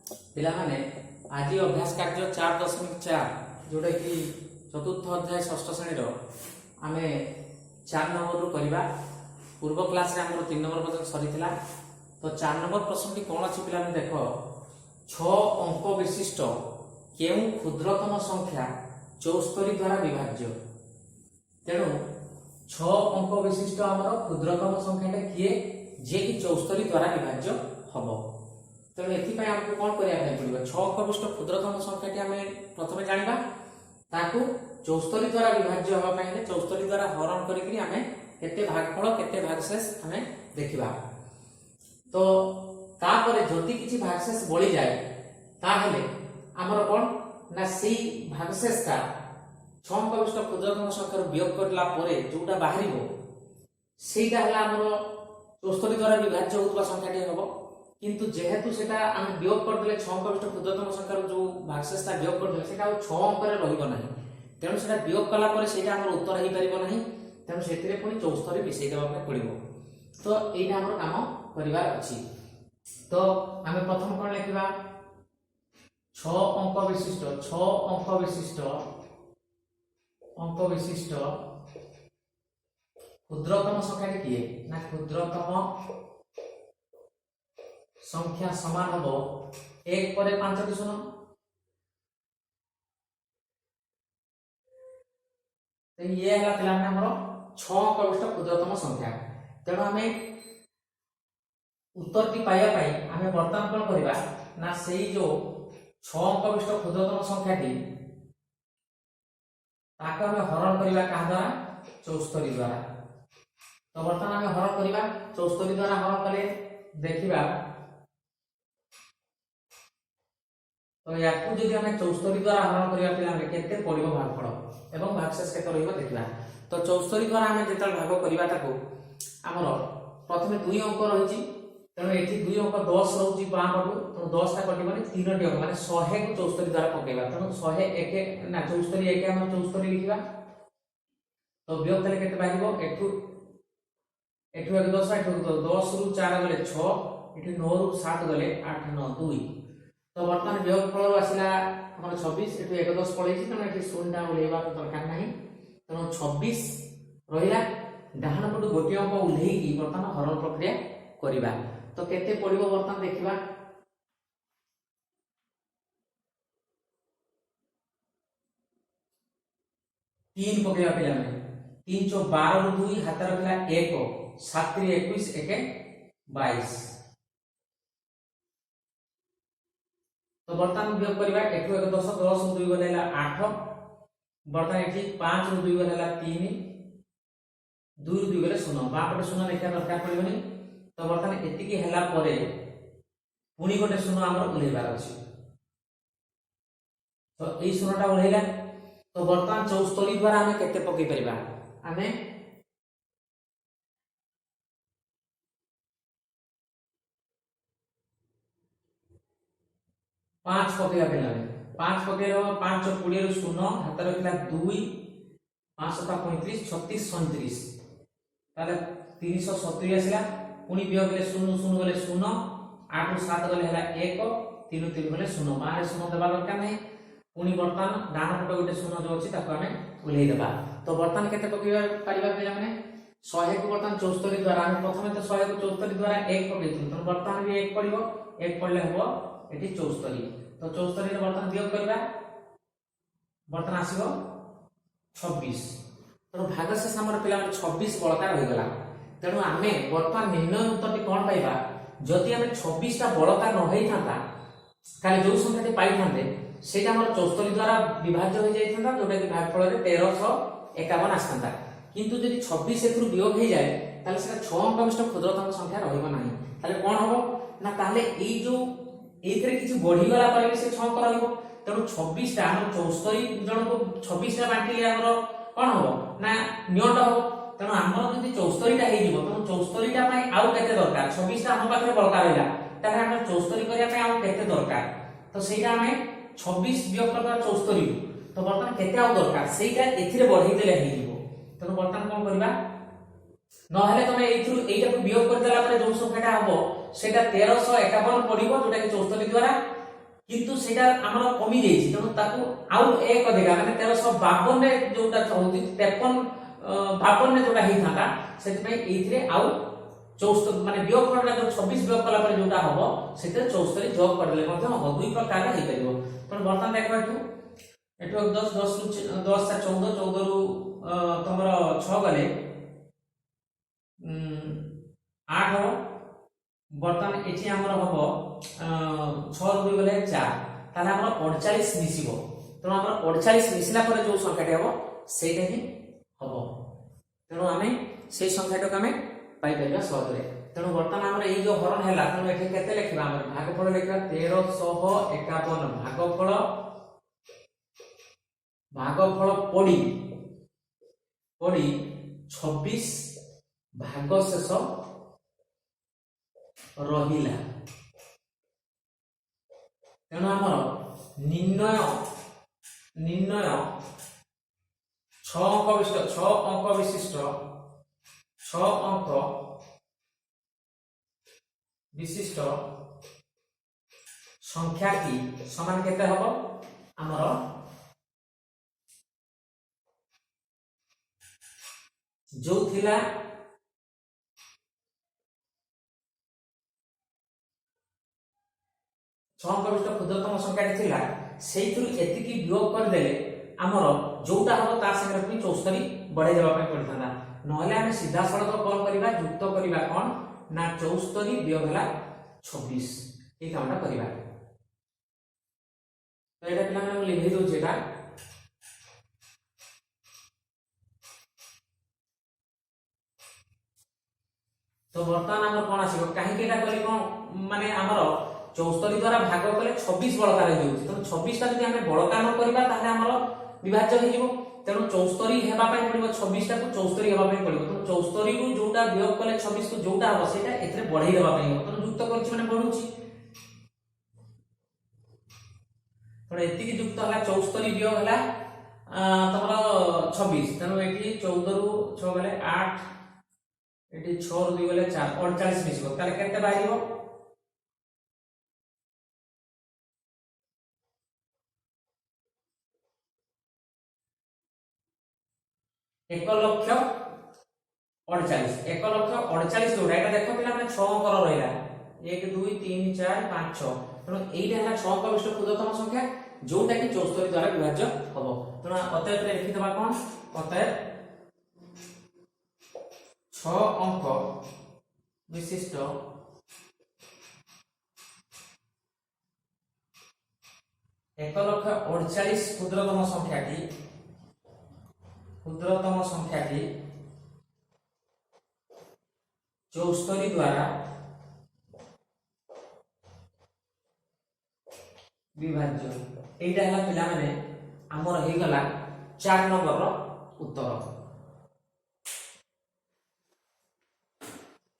पिलाने आज अभ्यास कार्य 4.4 जोटा कि चतुर्थ अध्याय षष्ठ श्रेणी आम 4 नंबर रु करवा पूर्व क्लास रे हमर 3 नंबर पर्यंत सरी थिला। तो 4 नंबर प्रश्न टी कोन अछि पिलाने देख 6 अंक विशिष्ट केउ क्षुद्रतम संख्या 74 द्वारा विभाज्य। तेणु 6 अंक विशिष्ट हमर क्षुद्रतम संख्याटा किए जे कि 74 द्वारा विभाज्य हबो। तेणु एथि हमको कौन करिया पड़ो 6 अंक विशिष्ट क्षुद्रतम संख्याटी आम प्रथम जाना ताकू 74 द्वारा विभाज्य हवा पाइले 74 द्वारा हरण करिकरी आमे केते भागफल केते भागशेष आमे देखिबा। तो तापरे जति किछि भागशेष बळी जाय ताहले हमर कोन ना सेही भागशेषटा 6 अंक विशिष्ट क्षुद्रतम संख्यार वियोग करला परे जोटा बाहरिबो सेटा हला हमर 74 द्वारा विभाज्य होतबा संख्याटी हबो। किंतु जेहेतु सेटा हम वियोग कर देले 6 अंक विशिष्ट क्षुद्रतम संख्यार जो भागशेषटा वियोग कर देले सेटा 6 अंक रे रहिबो नाही। तेणु सेटा वियोग कला परे सेटा हमर उत्तर ही परिबो नाही। तेणु सेतिरे पुनी 74 मिसै देबा पे पड़िबो। तो एइना हमर काम करिवार अछि। तो हम प्रथम कोन लिखिबा 6 अंक विशिष्ट क्षुद्रतम संख्याटी किए ना क्षुद्रतम संख्या समान हबो 1 परे 5 टी शून्य। तो ये हला पिला ने हमरो 6 अंक विशिष्ट क्षुद्रतम संख्या। तेणु हमें उत्तर टी पाया पाई हमें वर्तमान कोन करबा ना सेही जो 6 अंक विशिष्ट क्षुद्रतम संख्याटी ताका हमें हरण करबा का द्वारा 74 द्वारा। तो वर्तमान हमें हरण करबा 74 द्वारा हरण कले देखिबा। तो याकू जदि हमें 74 द्वारा हरण करिया पिला हम केते पड़िबो भागफल एवं भागशेष केते रहइबो देखिबा। तो 74 द्वारा हमें जेतल भाग करिबा ताको हमर प्रथमे 2 अंक रहिछि। तेणु एठी 2 अंक 10 रहउछि बाम पटु। तो 10 टा कटिबनि 3 टी अंक माने 100 को 74 द्वारा पकेबा। तेणु 101 ना 74 1 हम 74 लिखिबा। तो वियोग कले केते बाहिबो एठु 1 10 एठु 10 रु 4 गले 6 एठु 9 रु 7 गले 8 9 2। तो वर्तमान वियोग फल आसिला हमर 26 एठु 1 10 पळैछि। तेणु एठी 0 टा उलेबा दरकार नाही। तेणु 26 रहिला डाहन पटु गोटी अंक उल्हेई की वर्तमान हरण प्रक्रिया करिबा। तो केते पड़िबो वर्तमान देखिबा। 3 पकेबा पिला में 3 चो 12 रु 2 हाथ रखला 1 7 रे 21 1 22। तो वर्तमान वियोग करिबा एठु 1 10 10 रु 2 गलेला 8। वर्तमान एठी 5 रु 2 गलेला 3 2 रु 2 गले 0 बापटे 0 लेखा दरकार पड़िबनी। तो वर्तमान एतिकी हैला परे पुनी गोटे 0 हमर उलेबार अछि। तो एई 0 टा उलेला। तो वर्तमान 74 द्वारा हमें केते पकई परिबा हमें 5 पकेबा पेला 5 पकेरो 5 20 रु 0 हाथ रखला 2 5 7 35 36 37 ताले 370 आसिला। पुनी वियोग गले 0 0 गले 0 8 रु 7 गले हला 1 3 3 गले 0 बारे 0 देबा दरकार नै। पुनी वर्तमान डान पट गोटे 0 जो अछि ताको हमें उल्हेई देबा। तो वर्तमान केते पकेबा परिबा पिला माने 100 को वर्तमान 74 द्वारा हम प्रथमे तो 100 को 74 द्वारा 1 पकेइथु। तो वर्तमान भी 1 पड़िबो 1 पड़ले हबो एठी 74। तो 74 रे वर्तमान वियोग करबा वर्तमान आसीबो 26। तो भागशेष हमर पिला 26 बळका रहि गेला। तेणु आमे वर्तमान निर्णय उत्तरटी कोन पाइबा जदि हमें 26 टा बळका न होई थांता काले जो संख्याटी पाई थांते सेटा हमर 74 द्वारा विभाज्य हो जाई थांता जोटा कि भागफल रे 1351 आसथांता। किंतु जदि 26 एथुर वियोग हो जाए ताले सेटा 6 अंक विशिष्ट क्षुद्रतम संख्या रहिबो नाही। ताले कोन हबो ना ताले एई जो एथरे किछि बढ़ी गला परे से 6 अंक रहिबो। तेणु 26 टा हमर 74 जण को 26 टा बांटिले हमर कोन हबो ना नियंट हबो। तेणु हमर जदि 74 टा हे जिवो त 74 टा पई आउ केते दरकार 26 टा हम पाखरे बळका रहला ताले हम 74 करिया पई आउ केते दरकार। तो सेटा हमें 26 वियोग करबा 74। तो वर्तमान केते आउ दरकार सेटा एथिरे बढ़ई देले हे जिवो। तेणु वर्तमान कोन करबा न हेले तमे एथुर एटा को वियोग कर देला परे जो संख्याटा हबो सेटा 1351 पड़िबो जोटा कि 74 द्वारा किंतु सेटा हमर कमी जाईछि तेणु ताकू आउ एक देगा माने 1352 रे जोटा होती 53 जोटा ही था सेति पे एथिरे आउ 74 माने वियोग करला जो 26 वियोग कला पर जोटा हबो सेते 74 जोग करले मध्ये हबो दुई प्रकार हे परिबो पण वर्तमान देखबा एठो 10 10 रु 10 से 14 14 रु तमरो 6 गले 8 हो वर्तमान एठी हमर हबो 6 रु 2 गले 4 ताले हमर 48 मिसिबो तेणु हमर 48 मिसिला पर जो संख्याटी हबो सेटा ही हबो तेणु आमे से संख्याटो आमे पाई परिबा सहज रे तेणु वर्तमान हमर एई जो हरण हैला तेणु एठी केते लिखबा हमर भागफल लिखबा 1351 भागफल पड़ी 26 भाग शेष रहिला तेणु हमर निर्णय 6 अंक विशिष्ट 6 अंक विशिष्ट संख्या की समान केते हबो हमर जो थिला 6 अंक विशिष्ट क्षुद्रतम संख्या थिला सेइथुर एतिकी वियोग कर देले हमर जोटा हबो ता संगे पुनी 74 बढ़ाई देबा पय पड़थाना नहले हम सीधा सड़क कॉल करिबा युक्त करिबा कोन ना 74 वियोग हला 26 ए कामटा करिबा तो एटा पिला माने लिखि दउ जेटा तो वर्तमान हमर कोन आसीबो काहे केटा करी कोन माने हमर 74 द्वारा भाग कले 26 बळका रहि जाउछि तो 26 ता जदि हमें बळका न करिबा ताले हमर विभाज्य हे जिवो तेणु 74 हेबा पय पड़िबो 26 ता को 74 हेबा पय पड़िबो तो 74 को जोटा वियोग कले 26 को जोटा हबो सेटा एथरे बढ़ाई देबा पय हो तो युक्त करछि माने बढ़ुछि तो एति की युक्त हला 74 वियोग हला तमरो 26 तेणु एठी 14 रु 6 गले 8 एठी 6 रु 2 गले 4 48 मिसिबो ताले केते बाहिरिबो 1,48,000 1,48,000 जोड़ा एटा देखो पिला माने 6 अंक रहिला 1 2 3 4 5 6 तनो एइटा हला 6 अंक विशिष्ट क्षुद्रतम संख्या जोटा कि 74 द्वारा विभाज्य हबो तनो अतएव रे लिखि दबा कोन अतएव 6 अंक विशिष्ट एक लक्ष 48 क्षुद्रतम संख्याटी 74 द्वारा विभाज्य एटा हला पिला माने हमर हे गला 4 नंबर रो उत्तर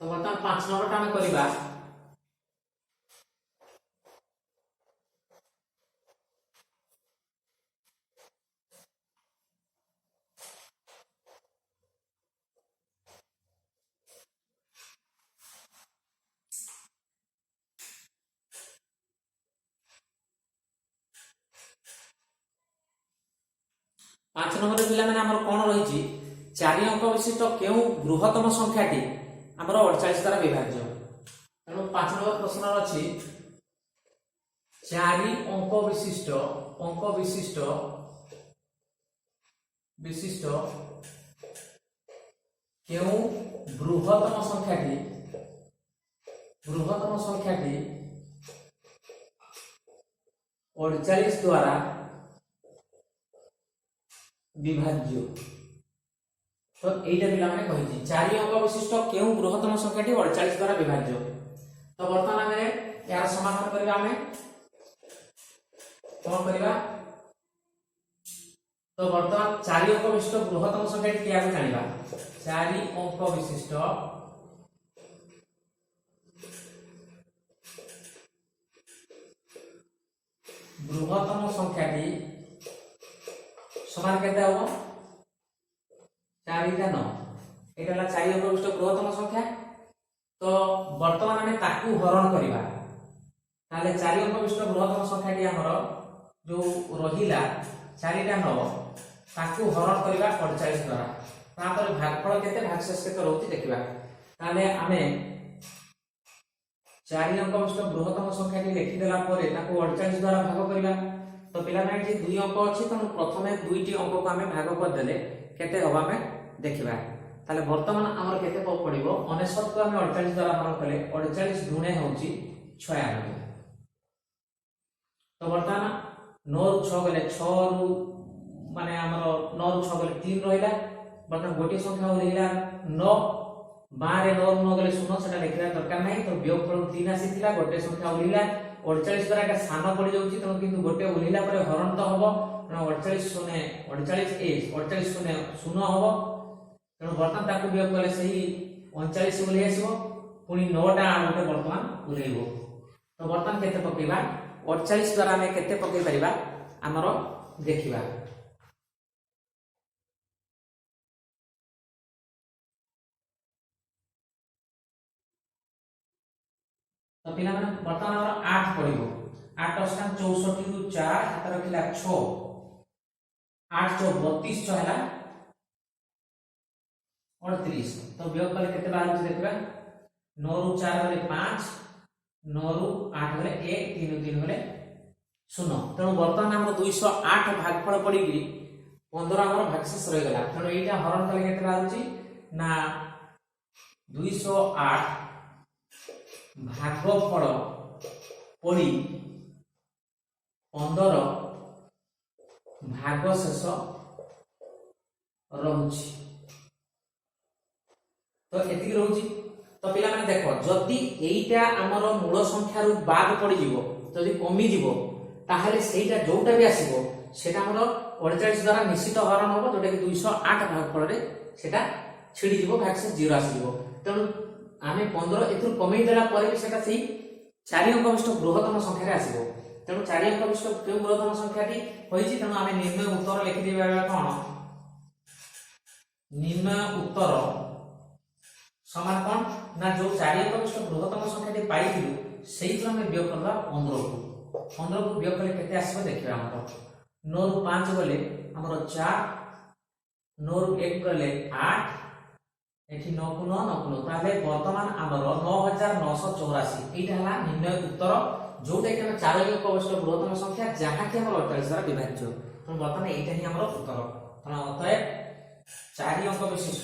तो वर्तमान 5 नंबर टा हम करिबा पांच नंबर पिला माने हमर कोन रहिछि 4 अंक विशिष्ट केउ बृहत्तम संख्याटी हमर 48 द्वारा विभाज्य तेणु 5 नंबर प्रश्न अछि 4 अंक विशिष्ट केउ बृहत्तम संख्याटी 48 द्वारा विभाज्य तो एटा पिला माने कहिछि 4 अंक विशिष्ट केउ बृहत्तम संख्याटी 48 द्वारा विभाज्य तो वर्तमान हमें यार समाधान करबा हमें कोन करबा तो वर्तमान 4 अंक विशिष्ट बृहत्तम संख्याटी किया जानिबा 4 अंक विशिष्ट बृहत्तम संख्याटी समान केते हो 4 टा 9 एटा ला 4 अंक विशिष्ट बृहत्तम संख्या तो वर्तमान हमें ताकू हरण करबा ताले 4 अंक विशिष्ट बृहत्तम संख्याटी हमर जो रहिला 4टा 9 ताकू हरण करबा 48 द्वारा तापर भागफल केते भागशेष केते रहउची देखिबा ताले आमे 4 अंक विशिष्ट बृहत्तम संख्याटी लिखि देला परे ताकू 48 द्वारा भाग करबा तो पिला नै जे 2 अंक अछि त प्रथमे 2टी अंक को आमे भाग कर देले केते होबा में देखिबा ताले वर्तमान हमर केते पडिबो 69 को आमे 48 द्वारा हरण कले 48 गुणे होउची 96 तो वर्तमान 9 रु 6 गले 6 रु माने हमर 9 रु 6 गले 3 रहिला वर्तमान गोटी संख्या रहिला 9 बारे 9 9 गले 0 सेटा लिखिला दरकार नै तो वियोगफल 3 आसीथिला गोटे संख्या रहिला 48 द्वारा का साना पड़ी जाउची त किंतु गोटे उलिला परे हरण तो हबो 48 शून्य 48 48 शून्य 0 हबो तेणु वर्तमान ताकू वियोग कले सही 39 उली आसीबो पुनी 9 टा आउटे वर्तमान उलेइबो तो वर्तमान केते पकेबा 48 द्वारा हमें केते पके परिबा हमरो देखिबा तो पिला माने वर्तमान हमरो 8 पडिबो 8 अष्टांग 64 रु 4 हाथ रखिला 6 8 4 32 6 हला 38 तो वियोग कले केते बाहर देखिबा 9 रु 4 गले 5 9 रु 8 गले 1 3 3 गले 0 तेणु वर्तमान हमर 208 भागफल पडिगी 15 हमर भागशेष रहि गला तेणु एटा हरण कले केते बाहरची ना 208 भागफल पडी 15 भागशेष रहउची तो एतिक रहउची तो पिला माने देखो जदी एइटा हमर मूल संख्या रु बाद पड़ी जीवो जदी कमी जीवो ताहले सेइटा जोटा भी आसीबो सेटा हमर 48 द्वारा निश्चित हरण होबो जोटा कि 208 भागफल रे सेटा छिडी जीवो भागशेष 0 आसीबो तेणु आमे 15 एथुर कमी देला परे भी सेटा सेही 4 अंक विशिष्ट बृहत्तम संख्या रे आसीबो तेणु 4 अंक विशिष्ट के बृहत्तम संख्याटी होईची तेणु आमे निर्णय उत्तर लिखि देबा कोन निर्णय उत्तर समान कोन ना जो 4 अंक विशिष्ट बृहत्तम संख्याटी पाइथिलु सेही तो हमें वियोग करबा 15 को वियोग कले केते आसीबो देखिबा हमर 9 रु 5 गले हमर 4 9 रु 1 गले 8 एठी 9 को 9 9 को 9 ताले वर्तमान हमर 9984 एटा हला निर्णय उत्तर जोटा कि हम 4 अंक विशिष्ट बृहत्तम संख्या जहा कि हमर 48 द्वारा विभाज्य तो वर्तमान एटा ही हमर उत्तर तो अतः 4 अंक विशिष्ट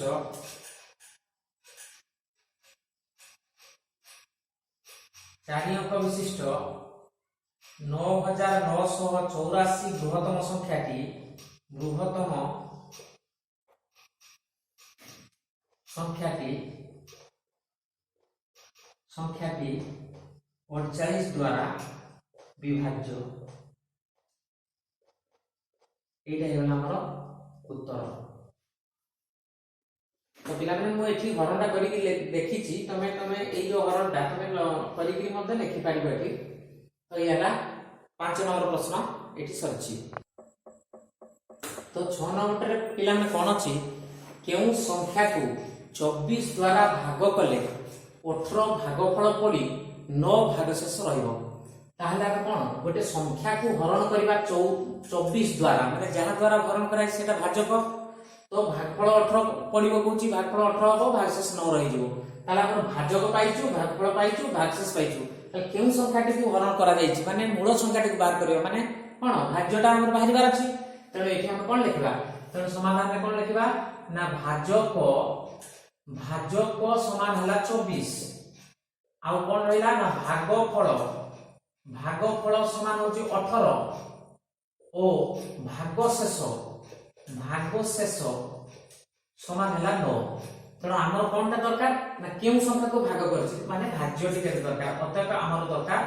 4 अंक विशिष्ट 9984 बृहत्तम संख्याटी 48 द्वारा विभाज्य एटा हेला हमर उत्तर तो पिला माने मो एठी हरणटा करी देखिछि तमे एई जो हरणटा तमे करी कि मध्ये लिखि पारिबो एठी तो याला 5 नंबर प्रश्न एठी सरछि तो 6 नंबर रे पिला में कोन अछि केउ संख्या को 24 द्वारा भाग कले 18 भागफल पड़ी 9 भागशेष रहिबो ताहले आ कोन गोटे संख्या को हरण करबा 24 द्वारा माने जहा द्वारा हरण कराय सेटा भाजक तो भागफल 18 पडिबो कहूची भागफल 18 हो भागशेष 9 रहि जिवो ताला अपन भाजक पाइछु भागफल पाइछु भागशेष पाइछु त केउ संख्याटी को हरण करा जायछि माने मूल संख्याटी को बाहर करियो माने कोन भाज्यटा हमर बाहरिबार अछि तेणु एठी हम कोन लिखिबा तेणु समाधान रे कोन लिखिबा ना भाजक समान हला 24 आ कोन रहिला ना भागफल समान होची 18 ओ भागशेष समान हला 9 तेणु आमर कोनटा दरकार ना केउ संख्या को भाग करछि माने भाज्यटी केते दरकार अतः आमर दरकार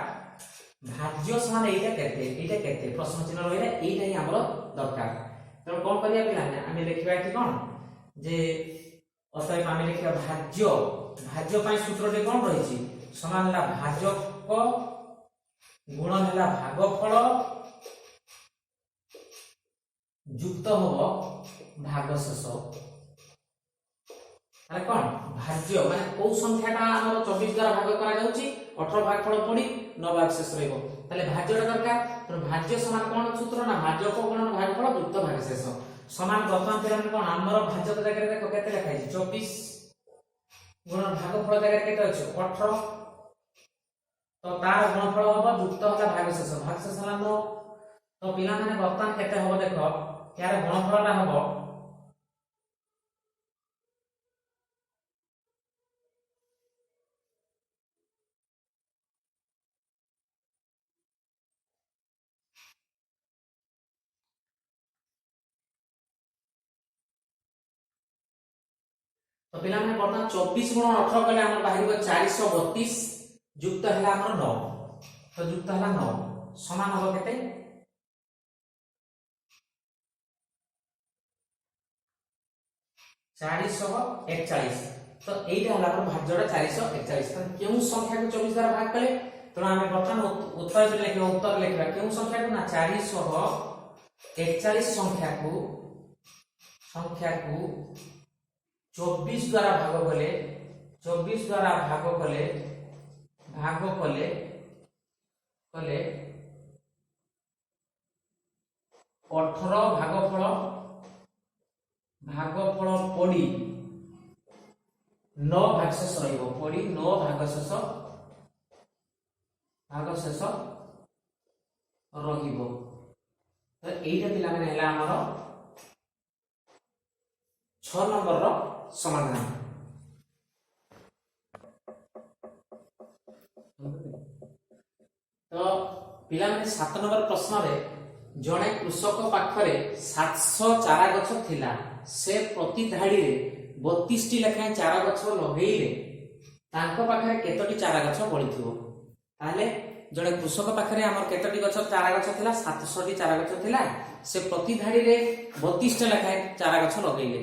भाज्य समान एटा केते प्रश्न चिन्ह रहिला एटा ही आमर दरकार तेणु कोन करिया पिला आमे लिखिबा एठी कोन जे अतः आमे लिखिबा भाज्य पय सूत्रटी कोन रहिछि समान हला भाजक गुण हला भागफल युक्त होबो भागशेष ताले कोन भाज्य माने को संख्याटा हमर 24 द्वारा भाग करा जाउची 18 भागफल पड़ी 9 भाग शेष रहइबो ताले भाज्यटा दरकार तो भाज्य समान कोन सूत्र ना भाज्य को गुणन भागफल युक्त भाग शेष समान वर्तमान पिरामिड कोन हमर भाज्य जगह देखो केते लिखा है 24 गुणन भागफल जगह केते अछि 18 तो तार गुणफल होबो युक्त होला भाग शेष होला 9 तो पिला माने वर्तमान केते होबो देखो यार गुणफलटा होबो तो पिला माने वर्तमान 24 गुण 18 कले हमर बाहिर 432 युक्त हला हमर 9 तो युक्त हला 9 समान हो केते 441 तो एटा हला हमर भाज्यटा 441 तो केउ संख्या को 24 द्वारा भाग कले तो हमें वर्तमान उत्तर लिखबा उत्तर लिखबा केउ संख्या को ना 441 संख्या को 24 द्वारा भाग कले 24 द्वारा भाग कले 18 भागफल पड़ी 9 भाग शेष रहिबो पड़ी 9 भाग शेष रहिबो तो एटा पिला माने हला हमर 6 नंबर रो समाधान तो पिला माने 7 नंबर प्रश्न रे जणे कृषक पाखरे 700 चारा गछ थिला से प्रति धाड़ी रे 32 टी लेखा चारा गछ लगेइले तांको पाखरे केतोटी चारा गछ बळिथिबो ताले जणे कृषक पाखरे हमर केतोटी गछ चारा गछ थिला 700 टी चारा गछ थिला से प्रति धाड़ी रे 32 टी लेखा चारा गछ लगेइले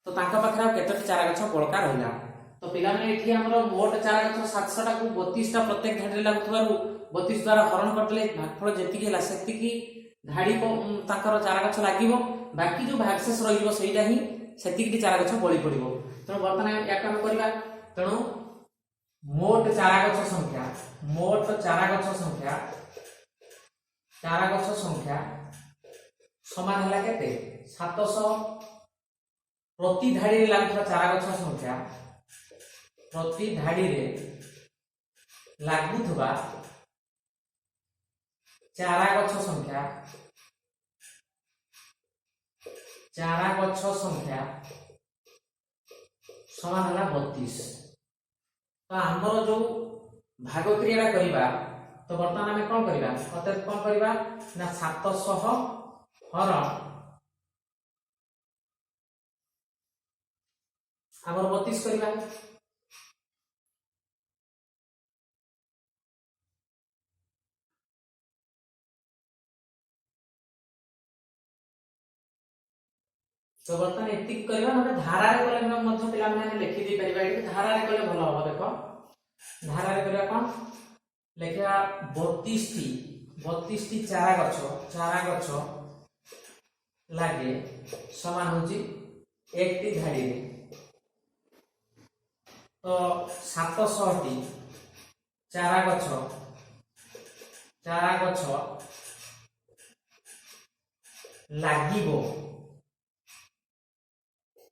तो तांका पाखरे केतोटी चारा गछ बळका रहिला तो पिला माने एठी हमर मोट चारा गछ 700 टा को 32 टा प्रत्येक धाड़ी रे लागुथबारु 32 द्वारा हरण करले भागफल जेतिकी हला सेतिकी धाड़ी को ताकर चारा गछ लागिवो बाकी जो भाग शेष रहिबो सेइटा ही सेतिकी चारा गछ बळी पड़िबो तनो वर्तमान या काम करबा तनो मोट चारा गछ संख्या समान हला केते 700 प्रति धाड़ी रे लागुथबा चारा गछ संख्या प्रति धाड़ी रे लागुथबा चारा गछ संख्या समान हला 32 तो हमर जो भाग क्रिया करिबा तो वर्तमान हमें कोन करिबा अतः कोन करिबा ना 700 हरण हमर 32 करिबा तो वर्तमान एतिक करबा हम धारा रे कले हम मध्य पिला माने लिखि दे परिबा कि धारा रे कले भलो हो देखो धारा रे करबा कोन लेखा 32 टी चारा गछ लागे समान होची एक टी धाड़ी रे तो 700 टी चारा गछ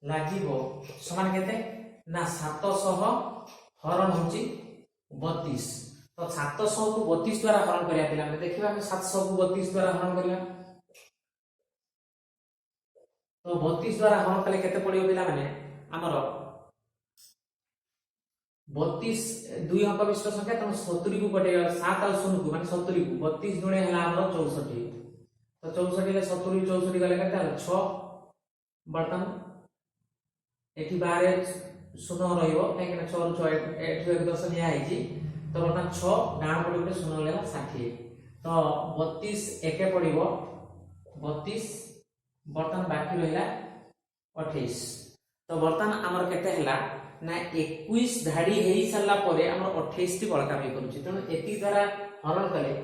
लागिबो समान केते ना 700 हरण होची 32 तो 700 को 32 द्वारा हरण करिया पिला में देखिबा हम 700 को 32 द्वारा हरण करिया तो 32 द्वारा हरण कले केते पड़ियो पिला माने हमर 32 दुई अंक विशिष्ट संख्या तम 70 को कटेगा 7 और 0 को माने 70 को 32 गुणे हला हमर 64 तो 64 ले 70 64 गले केते 6 बर्तन एठी बारे शून्य रहिबो काहे कि 6 6 एठी एक दशम या आइची तो बर्तन 6 डाण पडी उठे शून्य लेला 60 तो 32 एके पडिबो 32 बर्तन बाकी रहिला 28 तो बर्तन हमर केते हला ना 21 धाड़ी हेई सरला परे हमर 28 टी बळका भी करूची तनो एति द्वारा हरण कले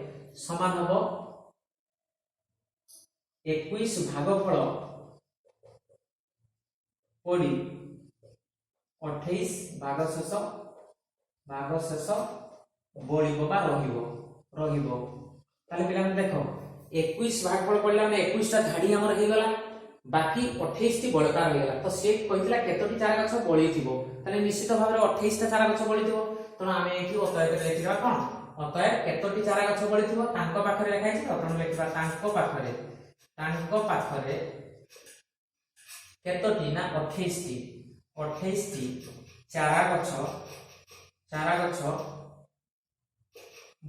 समान हबो 21 भागफल पड़ी 28 भाग शेष बळिबो बा रहिबो ताले पिला में देखो 21 भागफल पड़ला माने 21 टा धाड़ी हमर हे गला बाकी 28 टी बळका रहि गला तो से कहितला केतोटी चारा गछ बळी थिबो ताले निश्चित भाबरे 28 टा चारा गछ बळी थिबो तो आमे एठी अतय के लेखिबा कोन अतय केतोटी चारा गछ बळी थिबो तांको पाखरे लेखाइ छि अपन लेखिबा तांको पाखरे केतोटी ना 28 टी चारा गछ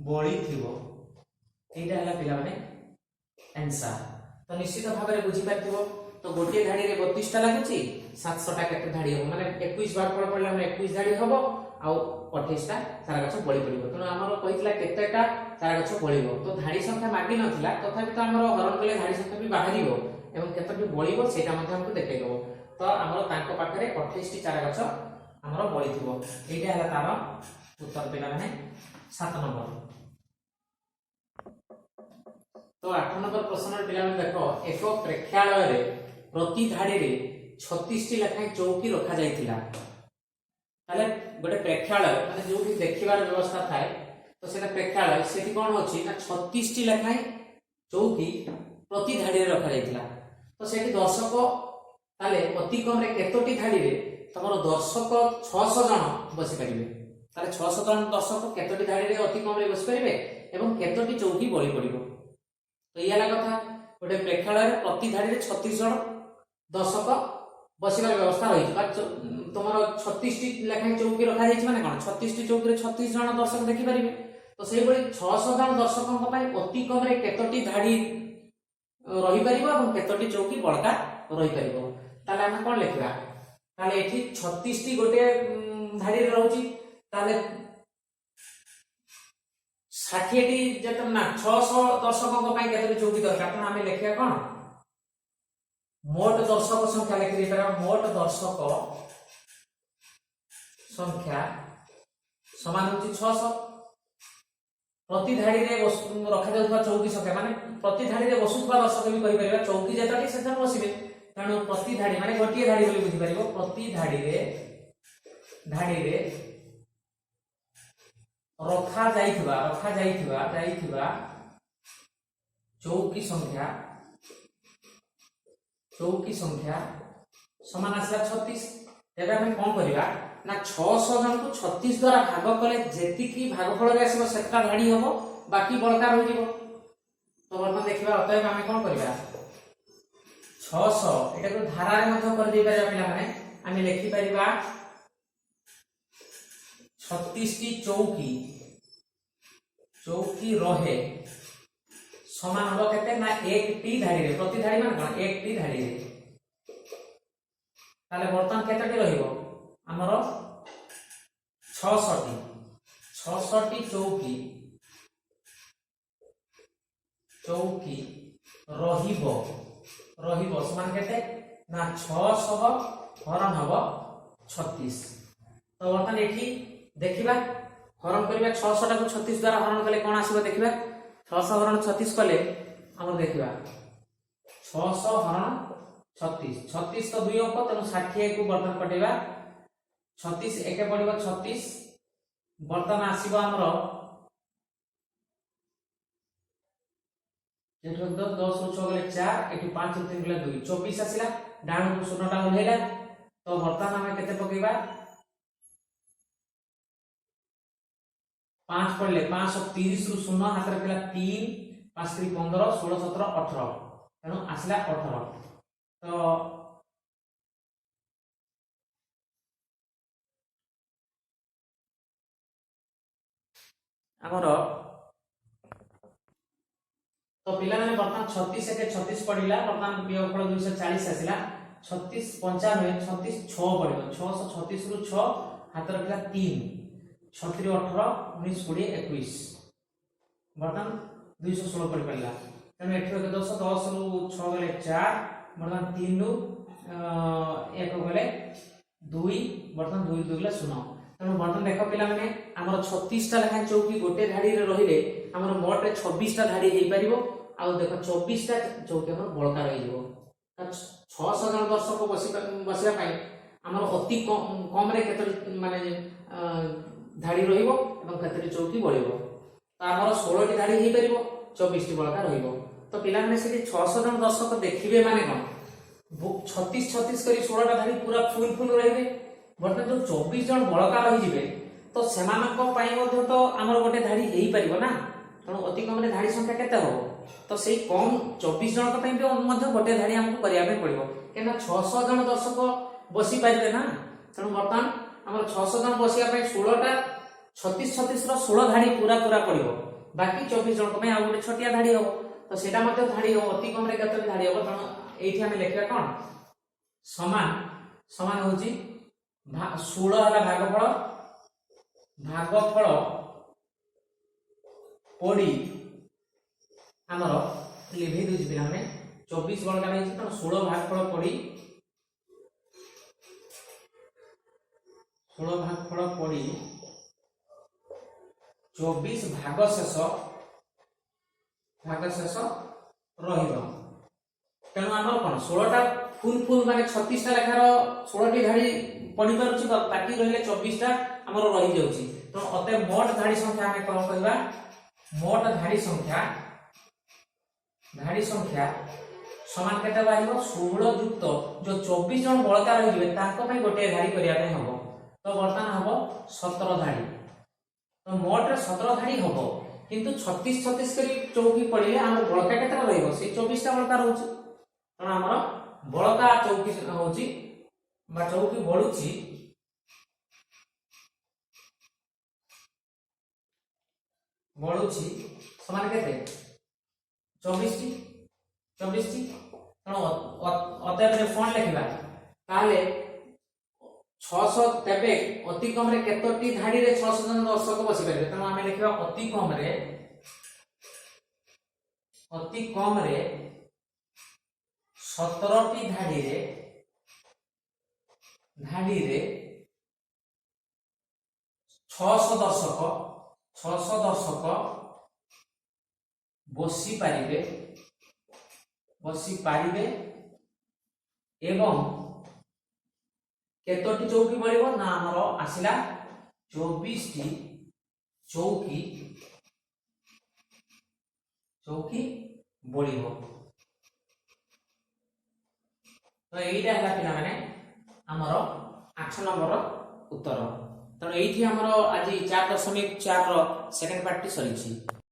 बळी थिबो एटा हला पिला माने आंसर तो निश्चित भाव में बुझी पारथिबो तो गोटे धाड़ी रे 32 टा लागुची 700 टा केते धाड़ी हो माने 21 भाग पड़ पड़ला माने 21 धाड़ी हबो आ 28 टा चारा गछ बळी पड़िबो तो हमर कहितला केतेटा चारा गछ बळिबो तो धाड़ी संख्या मागि नथिला तथापि तो हमर हरण कले धाड़ी संख्या भी बाहरिबो एवं केतेटी बळिबो सेटा मध्ये हमको देखाइ देबो तो हमर तांको पाखरे 28 टी चारा गछ हमर बळिथिबो एटा हला तार उत्तर पेला माने 7 नंबर तो 8 नंबर प्रश्न पिला में देखो एक प्रेक्षालय रे प्रति धाड़ी रे 36 टी लेखाय चौकी रखा जायतिला ताले गोटे प्रेक्षालय माने जो भी देखिबार व्यवस्था थाए तो सेटा प्रेक्षालय सेठी कोन होची ना 36 टी लेखाय चौकी प्रति धाड़ी रे रखा जायतिला तो सेठी दर्शक ताले अति कम रे केतोटी धाड़ी रे तमरो दर्शक 600 जन बसि परिबे ताले 600 जन दर्शक केतोटी धाड़ी रे अति कम रे बसि परिबे एवं केतोटी चौकी बळी पड़िबो तो याला कथा गोटे प्रेक्षालय रे प्रति धाड़ी रे 36 जन दर्शक बसिबार व्यवस्था रही तुमर 36 टी लेखाय चौकी रखा जायछि माने कोन 36 टी चौकी रे 36 जन दर्शक देखि परिबे तो सेहि बळी 600 जन दर्शकक पय अति कम रे केतोटी धाड़ी रही परिबो और केतोटी चौकी बड़का रही परिबो ताले हम कोन लिखिबा ताले एठी 36 टी गोटे धाड़ी रे रहउची ताले 60 टी जतम ना 600 दर्शकक पय केतोटी चौकी दरकार त हमें लिखिया कोन मोट दर्शक संख्या लिखि दे पारा मोट दर्शक संख्या समान होची 600 प्रति धाड़ी रे रखा जाउथबा चौकी संख्या माने प्रति धाड़ी रे बसुथबा दर्शक भी कहि परिबा चौकी जतटी सेजन बसिबे तेणु प्रति धाड़ी माने गोटिए धाड़ी बोली बुझि परिबो प्रति धाड़ी रे रखा जाइथिबा चौकी संख्या समान आसला 36 तेबे हम कोन करिबा ना 600 जन को 36 द्वारा भाग कले जेति की भागफल रे आसीबो सेटा धाड़ी हबो बाकी बळका रहि जिवो तो वर्तमान देखिबा अतएव हम कोन करिबा 600 एटा को धारा रे मध्य कर देबा पिला माने हम लिखि परिबा 36 टी चौकी रहे समान हबो केते ना 1 टी धाड़ी रे प्रति धाड़ी मान कोन 1 टी धाड़ी रे ताले वर्तमान केतेटी रहिबो हमर 600 टी चौकी रहिबो समान केते ना 600 हरण हबो 36 तो वर्तमान एठी देखिबा हरण करिबा 600 टा को 36 द्वारा हरण कले कोन आसीबो देखिबा 600 हरण 36 कले हमर देखिबा 600 हरण 36 तो दुई अंक तनो 60 को वर्तमान कटेबा 36 एके पड़िबो 36 वर्तमान आसीबो हमर एठो 10 रो 6 गले 4 एठो 5 रो 3 गले 2 24 आसीला डाण को 0 टा ओलेला तो वर्तमान हम केते पकेबा 5 पड़ले 530 रु 0 हाथ रे पिला 3 5 3 15 16 17 18 तेनो आसीला 18 तो हमर तो पिला माने वर्तमान 36 के 36 पड़िला वर्तमान वियोगफल 240 आसीला 36 95 36 6 पड़िबो 636 रु 6 हाथ रे पिला 3 36 18 19 20 21 वर्तमान 216 पड़ पड़ला तेनु एठो के 10 रु 6 गले 4 वर्तमान 3 रु 1 गले 2 वर्तमान 2 2 गले 0 तेनु वर्तमान देख पिला माने हमर 36 टा लेखा चौकी गोटे धाड़ी रे रहिले हमर मोट रे 26 टा धाड़ी हेई परिबो आ देखो 24 टा चौकी हमर बळका रहि जिवो 600 जन दर्शक बसिबा पई आमर अति कम रे केतोटी माने धाड़ी रहिबो एवं केतोटी चौकी बळिबो तो आमर 16 टी धाड़ी हेई परिबो 24 टी बळका रहिबो तो पिला माने सेठी 600 जन दर्शक देखिबे माने कोन 36 36 करी 16 टा धाड़ी पूरा फुल रहिबे बर्तन जो 24 जन बळका रहि जिवे तो सेमानक पई मध्ये तो आमर गोटे धाड़ी हेई परिबो ना तणु अति कम रे धाड़ी संख्या केते हो तो सेई कम 24 जन पई भी मध्ये गोटे धाड़ी हमको करिया पे पड़िबो केना 600 जन दर्शक बसी पाइबे ना तणु बर्तन आमर 600 जन बसिया पे 16 टा 36 36 रो 16 धाड़ी पूरा पड़िबो बाकी 24 जन पई आ गोटे छोटिया धाड़ी हो तो सेटा मध्ये धाड़ी हो अति कम रे केते धाड़ी हो तणु एठी हम लेखिबा कोन समान होची 16 हला भागफल पड़ी आमर लिभे दूजी पिला में 24 बळका नै तो 16 भागफल पड़ी 16 भागफल पड़ी 24 भाग शेष रहिबो तेणु आमर कोन 16 टा फुल माने 36 टा लेखार 16 टी धाड़ी पड़ी परछि बाकी रहिले 24 टा हमर रहि जाउछि तो अते मोट धाड़ी संख्या हमें कोन कहबा मोट धाड़ी संख्या समान केते बाहिबो 16 युक्त जो 24 जन बळका रहि जिवे ताको पई गोटे धाड़ी करिया पई हबो तो वर्तमान हबो 17 धाड़ी तो मोट रे 17 धाड़ी हबो किंतु 36 36 करी चौकी पड़िले हमर बळका केते रहिबो से 24 टा बळका रहउछि तण हमर बळका चौकी होउछि बा चौकी बळुछि समान केते 24 टी तण अतएव रे फोन लिखिबा ताले 600 तेबे अति कम रे केतोटी धाड़ी रे 600 जन दर्शक बसि परबे तण आमे लिखिबा अति कम रे 17 टी धाड़ी रे 600 दर्शक बसी पारिबे एवं केतोटी चौकी बळिबो ना हमर आसिला 24 टी चौकी बळिबो तो एइटा हला पिला माने हमर 8 नंबर उत्तर तो एइठी हमर आज 4.4 रो सेकंड पार्ट सरीछि।